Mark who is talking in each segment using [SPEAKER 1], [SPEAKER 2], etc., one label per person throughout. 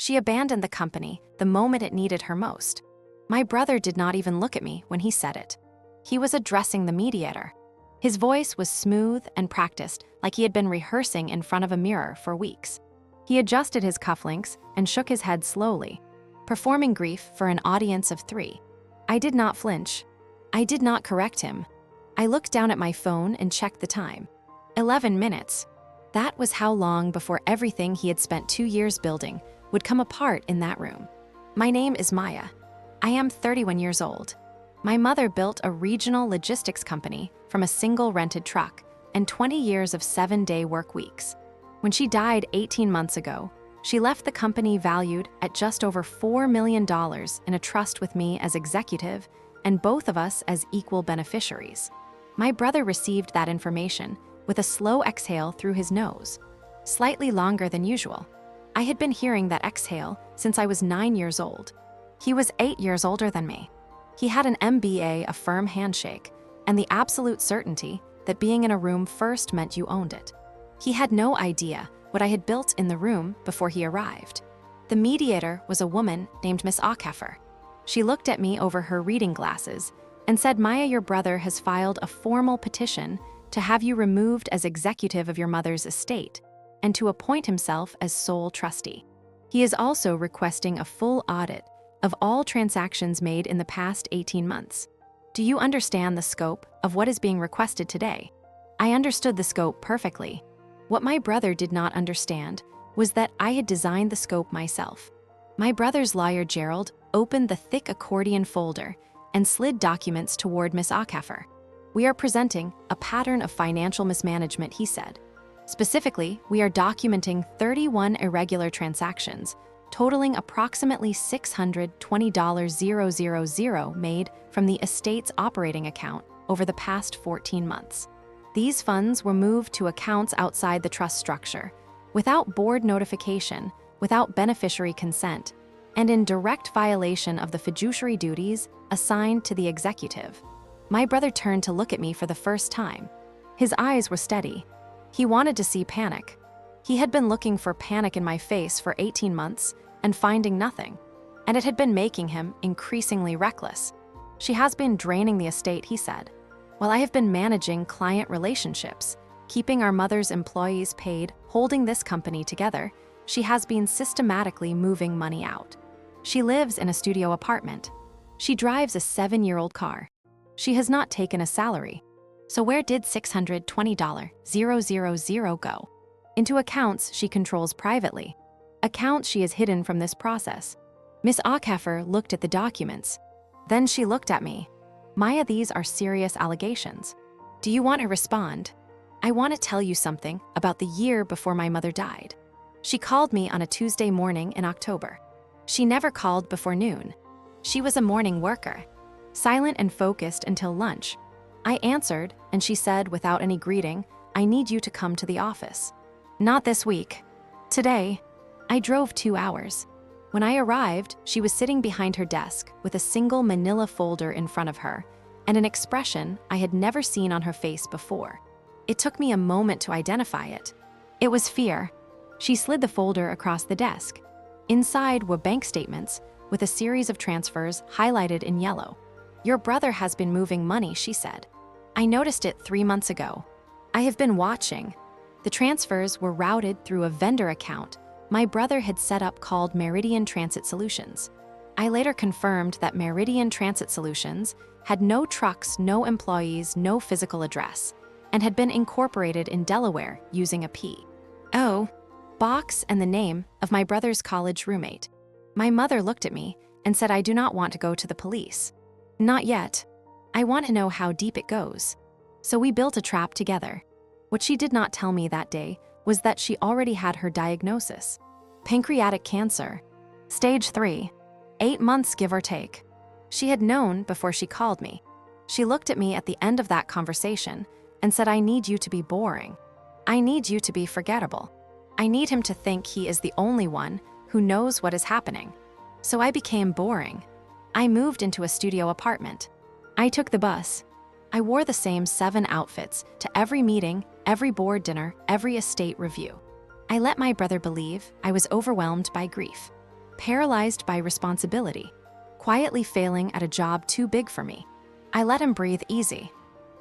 [SPEAKER 1] She abandoned the company the moment it needed her most. My brother did not even look at me when he said it. He was addressing the mediator. His voice was smooth and practiced, like he had been rehearsing in front of a mirror for weeks. He adjusted his cufflinks and shook his head slowly, performing grief for an audience of 3. I did not flinch. I did not correct him. I looked down at my phone and checked the time. 11 minutes. That was how long before everything he had spent 2 years building would come apart in that room. My name is Maya. I am 31 years old. My mother built a regional logistics company from a single rented truck and 20 years of 7-day work weeks. When she died 18 months ago, she left the company valued at just over $4 million in a trust with me as executive and both of us as equal beneficiaries. My brother received that information with a slow exhale through his nose, slightly longer than usual. I had been hearing that exhale since I was 9 years old. He was 8 years older than me. He had an MBA, a firm handshake, and the absolute certainty that being in a room first meant you owned it. He had no idea what I had built in the room before he arrived. The mediator was a woman named Miss Accordion. She looked at me over her reading glasses and said, "Maya, your brother has filed a formal petition to have you removed as executive of your mother's estate and to appoint himself as sole trustee. He is also requesting a full audit of all transactions made in the past 18 months. Do you understand the scope of what is being requested today?" I understood the scope perfectly. What my brother did not understand was that I had designed the scope myself. My brother's lawyer, Gerald, opened the thick accordion folder and slid documents toward Miss Accordion. "We are presenting a pattern of financial mismanagement," he said. "Specifically, we are documenting 31 irregular transactions, totaling approximately $620,000 made from the estate's operating account over the past 14 months. These funds were moved to accounts outside the trust structure, without board notification, without beneficiary consent, and in direct violation of the fiduciary duties assigned to the executive." My brother turned to look at me for the first time. His eyes were steady. He wanted to see panic. He had been looking for panic in my face for 18 months and finding nothing, and it had been making him increasingly reckless. "She has been draining the estate," he said. "While I have been managing client relationships, keeping our mother's employees paid, holding this company together, she has been systematically moving money out. She lives in a studio apartment. She drives a 7-year-old car. She has not taken a salary. So where did $620,000 go? Into accounts she controls privately, accounts she has hidden from this process." Miss Accordion looked at the documents. Then she looked at me. "Maya, these are serious allegations. Do you want to respond? I want to tell you something about the year before my mother died. She called me on a Tuesday morning in October. She never called before noon. She was a morning worker, silent and focused until lunch. I answered, and she said without any greeting, 'I need you to come to the office.' 'Not this week. Today.' I drove 2 hours. When I arrived, she was sitting behind her desk with a single manila folder in front of her and an expression I had never seen on her face before. It took me a moment to identify it. It was fear. She slid the folder across the desk. Inside were bank statements with a series of transfers highlighted in yellow. "Your brother has been moving money," she said. "I noticed it 3 months ago. I have been watching." The transfers were routed through a vendor account my brother had set up called Meridian Transit Solutions. I later confirmed that Meridian Transit Solutions had no trucks, no employees, no physical address, and had been incorporated in Delaware using a P.O. box and the name of my brother's college roommate. My mother looked at me and said, "I do not want to go to the police." "Not yet. I want to know how deep it goes." So we built a trap together. What she did not tell me that day was that she already had her diagnosis. Pancreatic cancer. Stage 3. 8 months, give or take. She had known before she called me. She looked at me at the end of that conversation and said, "I need you to be boring. I need you to be forgettable. I need him to think he is the only one who knows what is happening." So I became boring. I moved into a studio apartment. I took the bus. I wore the same 7 outfits to every meeting, every board dinner, every estate review. I let my brother believe I was overwhelmed by grief. paralyzed by responsibility, quietly failing at a job too big for me. I let him breathe easy.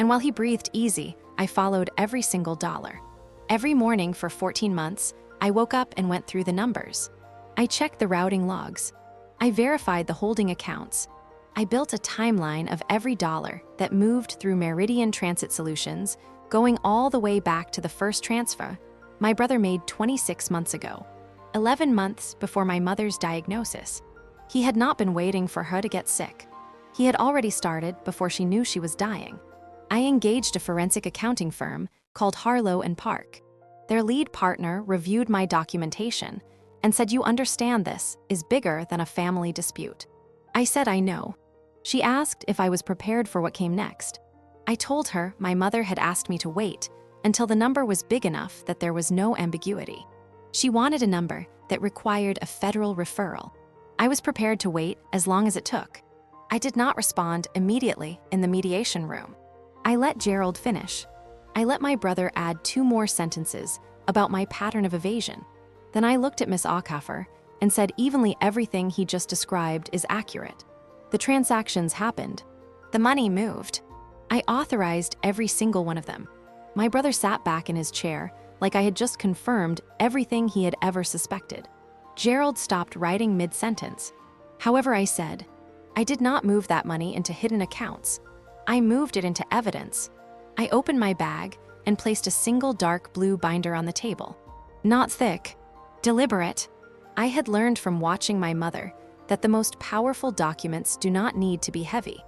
[SPEAKER 1] And while he breathed easy, I followed every single dollar. Every morning for 14 months, I woke up and went through the numbers. I checked the routing logs. I verified the holding accounts. I built a timeline of every dollar that moved through Meridian Transit Solutions, going all the way back to the first transfer my brother made 26 months ago, 11 months before my mother's diagnosis. He had not been waiting for her to get sick. He had already started before she knew she was dying. I engaged a forensic accounting firm called Harlow & Park. Their lead partner reviewed my documentation and said, "You understand this is bigger than a family dispute." I said I know. She asked if I was prepared for what came next. I told her my mother had asked me to wait until the number was big enough that there was no ambiguity. She wanted a number that required a federal referral. I was prepared to wait as long as it took. I did not respond immediately in the mediation room. I let Gerald finish. I let my brother add 2 more sentences about my pattern of evasion. Then I looked at Miss Ackerfer and said evenly everything he just described is accurate. The transactions happened. The money moved. I authorized every single one of them. My brother sat back in his chair like I had just confirmed everything he had ever suspected. Gerald stopped writing mid-sentence. However, I said, "I did not move that money into hidden accounts. I moved it into evidence." I opened my bag and placed a single dark blue binder on the table. Not thick, deliberate. I had learned from watching my mother that the most powerful documents do not need to be heavy.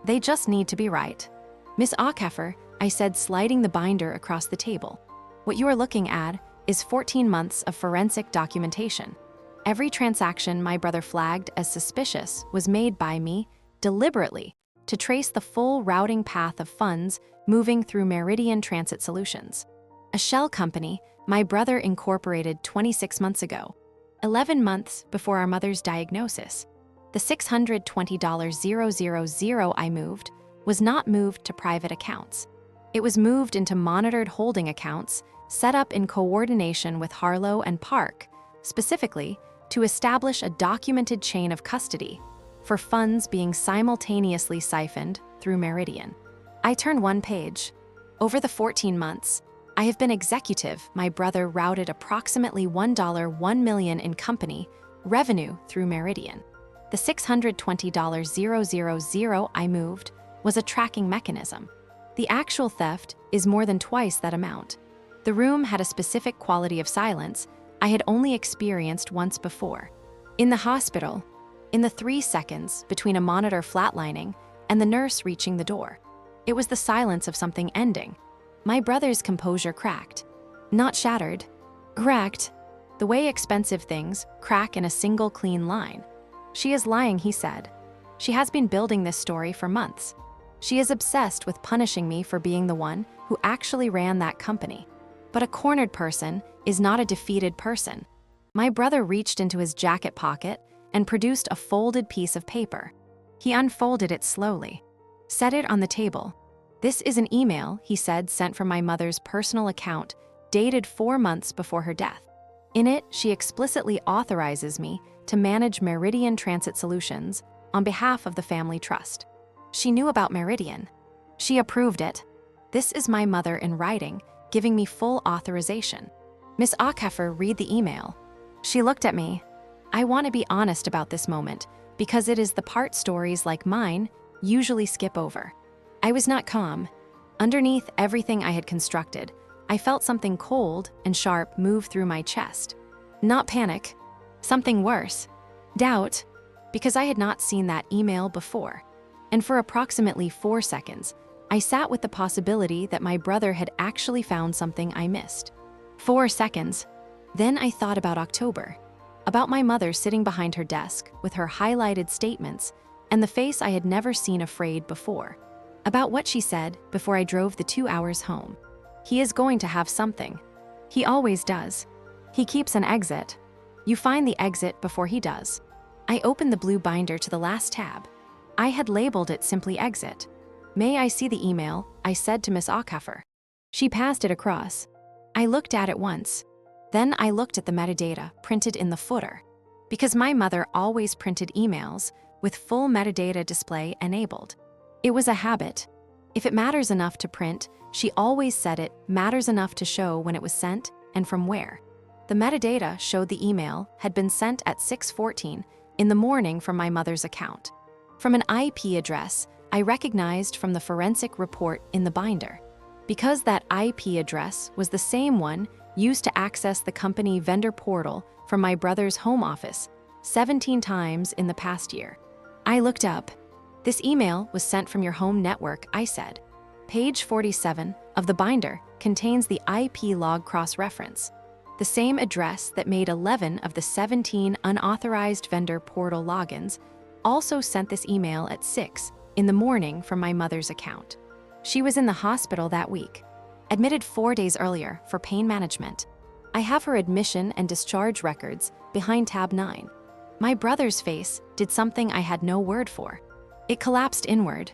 [SPEAKER 1] They just need to be right. "Miss Ackerfer," I said, sliding the binder across the table, "what you are looking at is 14 months of forensic documentation. Every transaction my brother flagged as suspicious was made by me deliberately to trace the full routing path of funds moving through Meridian Transit Solutions, a shell company my brother incorporated 26 months ago, 11 months before our mother's diagnosis. The $620,000 I moved was not moved to private accounts. It was moved into monitored holding accounts set up in coordination with Harlow and Park, specifically to establish a documented chain of custody for funds being simultaneously siphoned through Meridian." I turned one page. Over the 14 months, I have been executive. My brother routed approximately $1 million in company revenue through Meridian. The $620,000 I moved was a tracking mechanism. The actual theft is more than twice that amount. The room had a specific quality of silence I had only experienced once before. In the hospital, in the 3 seconds between a monitor flatlining and the nurse reaching the door. It was the silence of something ending. My brother's composure cracked. Not shattered. Cracked. The way expensive things crack in a single clean line. "She is lying," he said. "She has been building this story for months. She is obsessed with punishing me for being the one who actually ran that company. But a cornered person is not a defeated person." My brother reached into his jacket pocket and produced a folded piece of paper. He unfolded it slowly, set it on the table. "This is an email," he said, "sent from my mother's personal account, dated 4 months before her death. In it, she explicitly authorizes me to manage Meridian Transit Solutions on behalf of the family trust. She knew about Meridian. She approved it. This is my mother in writing, giving me full authorization." Miss Ackerfer read the email. She looked at me. I want to be honest about this moment because it is the part stories like mine usually skip over. I was not calm. Underneath everything I had constructed, I felt something cold and sharp move through my chest. Not panic. Something worse. Doubt. Because I had not seen that email before. And for approximately 4 seconds, I sat with the possibility that my brother had actually found something I missed. 4 seconds. Then I thought about October. About my mother sitting behind her desk with her highlighted statements and the face I had never seen afraid before. About what she said before I drove the 2 hours home. "He is going to have something. He always does. He keeps an exit. You find the exit before he does." I opened the blue binder to the last tab. I had labeled it simply exit. "May I see the email?" I said to Miss Ackerfer. She passed it across. I looked at it once. Then I looked at the metadata printed in the footer. Because my mother always printed emails with full metadata display enabled. It was a habit. If it matters enough to print, she always said it matters enough to show when it was sent and from where. The metadata showed the email had been sent at 6:14 in the morning from my mother's account. From an IP address, I recognized from the forensic report in the binder. Because that IP address was the same one used to access the company vendor portal from my brother's home office 17 times in the past year. I looked up. This email was sent from your home network, I said. Page 47 of the binder contains the IP log cross-reference. The same address that made 11 of the 17 unauthorized vendor portal logins also sent this email at 6 in the morning from my mother's account. She was in the hospital that week, admitted 4 days earlier for pain management. I have her admission and discharge records behind tab 9. My brother's face did something I had no word for. It collapsed inward,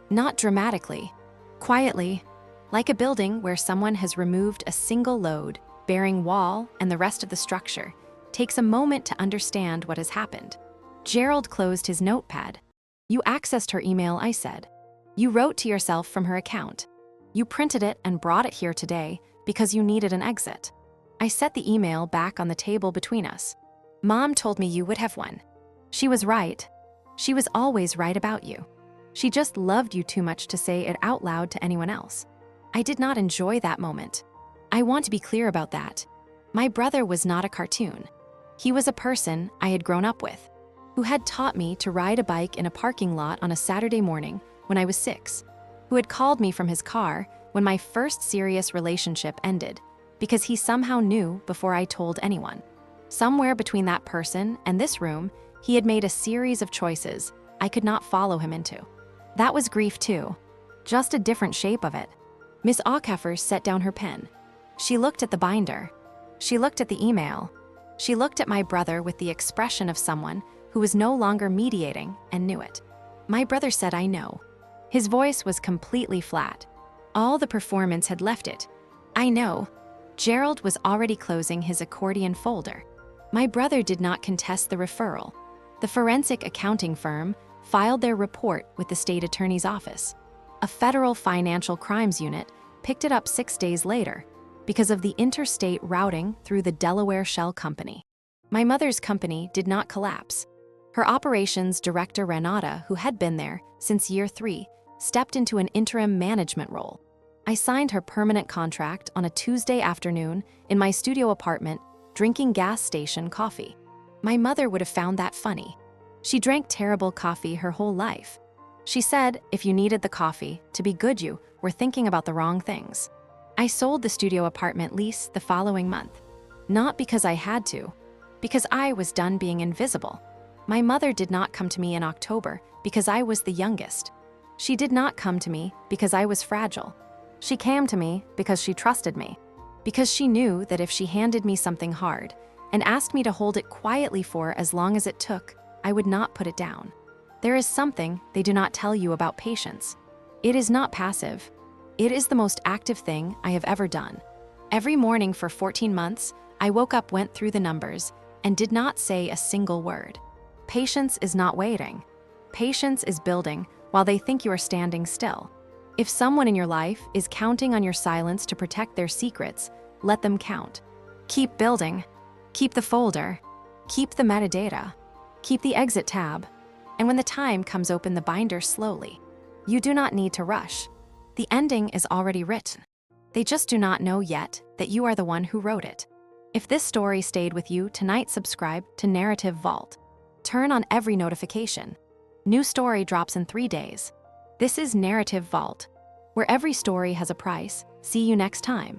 [SPEAKER 1] not dramatically, quietly, like a building where someone has removed a single load bearing wall and the rest of the structure takes a moment to understand what has happened. Gerald closed his notepad. You accessed her email, I said. You wrote to yourself from her account. You printed it and brought it here today because you needed an exit. I set the email back on the table between us. Mom told me you would have one. She was right. She was always right about you. She just loved you too much to say it out loud to anyone else. I did not enjoy that moment. I want to be clear about that. My brother was not a cartoon. He was a person I had grown up with, who had taught me to ride a bike in a parking lot on a Saturday morning when I was 6, who had called me from his car when my first serious relationship ended, because he somehow knew before I told anyone. Somewhere between that person and this room, he had made a series of choices I could not follow him into. That was grief too, just a different shape of it. Miss Aucaffer set down her pen. She looked at the binder. She looked at the email. She looked at my brother with the expression of someone who was no longer mediating and knew it. My brother said, I know. His voice was completely flat. All the performance had left it. I know. Gerald was already closing his accordion folder. My brother did not contest the referral. The forensic accounting firm filed their report with the state attorney's office. A federal financial crimes unit picked it up 6 days later because of the interstate routing through the Delaware Shell Company. My mother's company did not collapse. Her operations director, Renata, who had been there since year 3, stepped into an interim management role. I signed her permanent contract on a Tuesday afternoon in my studio apartment, drinking gas station coffee. My mother would have found that funny. She drank terrible coffee her whole life. She said if you needed the coffee to be good, you were thinking about the wrong things. I sold the studio apartment lease the following month. Not because I had to, because I was done being invisible. My mother did not come to me in October because I was the youngest. She did not come to me because I was fragile. She came to me because she trusted me, because she knew that if she handed me something hard and asked me to hold it quietly for as long as it took, I would not put it down. There is something they do not tell you about patience. It is not passive. It is the most active thing I have ever done. Every morning for 14 months, I woke up, went through the numbers, and did not say a single word. Patience is not waiting. Patience is building while they think you are standing still. If someone in your life is counting on your silence to protect their secrets, let them count. Keep building. Keep the folder. Keep the metadata. Keep the exit tab. And when the time comes, open the binder slowly. You do not need to rush. The ending is already written. They just do not know yet that you are the one who wrote it. If this story stayed with you tonight, subscribe to Narrative Vault. Turn on every notification. New story drops in 3 days. This is Narrative Vault, where every story has a price. See you next time.